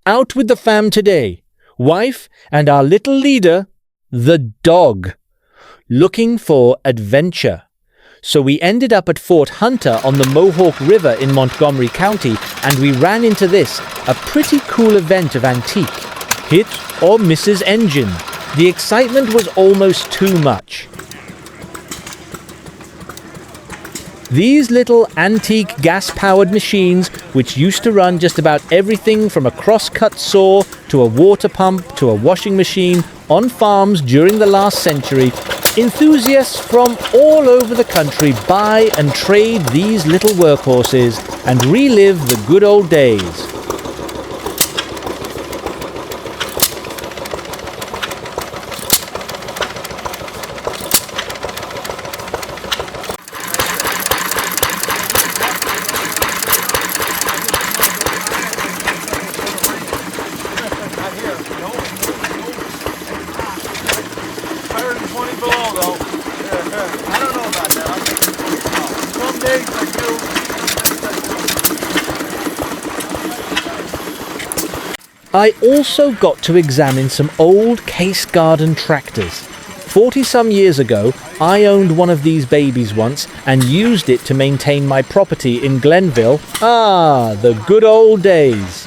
out with the fam today. Wife and our little leader, the dog, looking for adventure. So we ended up at Fort Hunter on the Mohawk River in Montgomery County, and we ran into this, a pretty cool event of antique. Hit or misses engine. The excitement was almost too much. These little antique gas-powered machines, which used to run just about everything from a cross-cut saw to a water pump to a washing machine on farms during the last century, enthusiasts from all over the country buy and trade these little workhorses and relive the good old days. I also got to examine some old Case Garden tractors. 40-some years ago, I owned one of these babies once and used it to maintain my property in Glenville. Ah, the good old days.